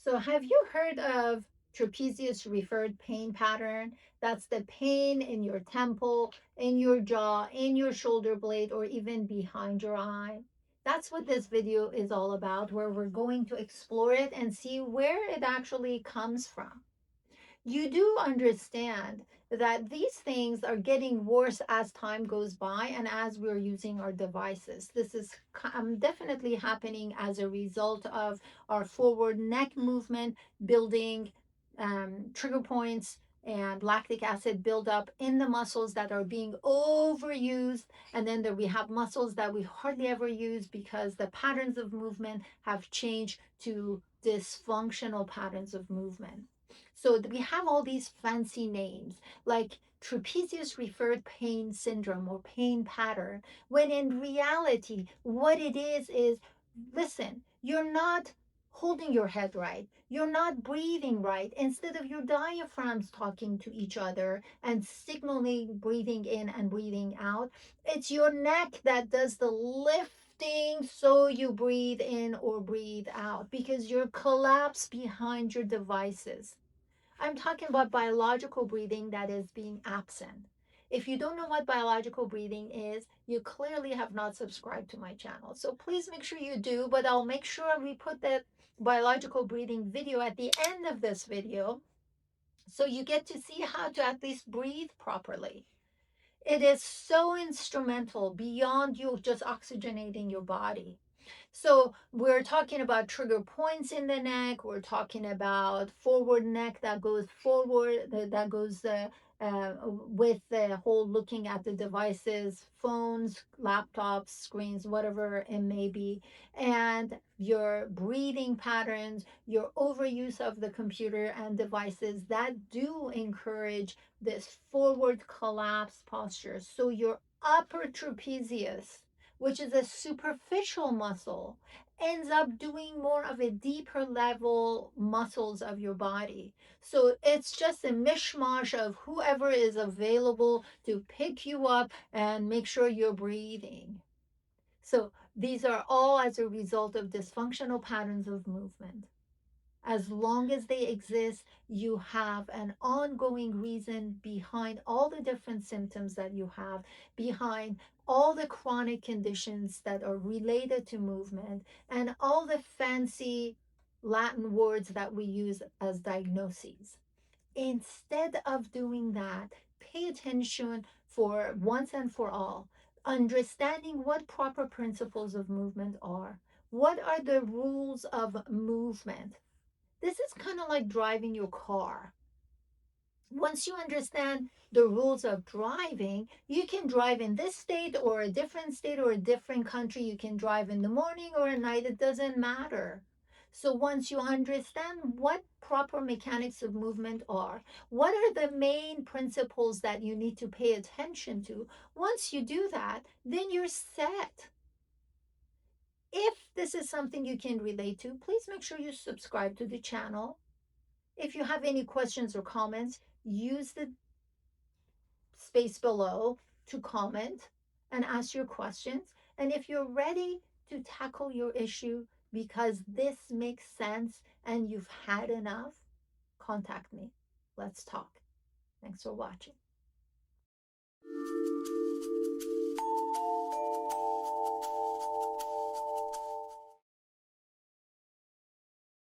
So have you heard of trapezius referred pain pattern? That's the pain in your temple, in your jaw, in your shoulder blade, or even behind your eye. That's what this video is all about, where we're going to explore it and see where it actually comes from. You do understand that these things are getting worse as time goes by and as we're using our devices. This is definitely happening as a result of our forward neck movement building trigger points and lactic acid buildup in the muscles that are being overused. And then we have muscles that we hardly ever use because the patterns of movement have changed to dysfunctional patterns of movement. So we have all these fancy names like trapezius referred pain syndrome or pain pattern, when in reality, what it is listen, you're not holding your head right. You're not breathing right. Instead of your diaphragms talking to each other and signaling breathing in and breathing out, it's your neck that does the lifting so you breathe in or breathe out because you're collapsed behind your devices. I'm talking about biological breathing that is being absent. If you don't know what biological breathing is, you clearly have not subscribed to my channel. So please make sure you do, but I'll make sure we put that biological breathing video at the end of this video so you get to see how to at least breathe properly. It is so instrumental beyond you just oxygenating your body. So we're talking about trigger points in the neck. We're talking about forward neck that goes forward, that goes with the whole looking at the devices, phones, laptops, screens, whatever it may be, and your breathing patterns, your overuse of the computer and devices that do encourage this forward collapse posture. So your upper trapezius, which is a superficial muscle, ends up doing more of a deeper level muscles of your body. So it's just a mishmash of whoever is available to pick you up and make sure you're breathing. So these are all as a result of dysfunctional patterns of movement. As long as they exist, you have an ongoing reason behind all the different symptoms that you have, behind all the chronic conditions that are related to movement, and all the fancy Latin words that we use as diagnoses. Instead of doing that, pay attention for once and for all, understanding what proper principles of movement are. What are the rules of movement? This is kind of like driving your car. Once you understand the rules of driving, you can drive in this state or a different state or a different country. You can drive in the morning or at night, it doesn't matter. So once you understand what proper mechanics of movement are, what are the main principles that you need to pay attention to, once you do that, then you're set. If this is something you can relate to, please make sure you subscribe to the channel. If you have any questions or comments, use the space below to comment and ask your questions. And if you're ready to tackle your issue because this makes sense and you've had enough, contact me. Let's talk. Thanks for watching.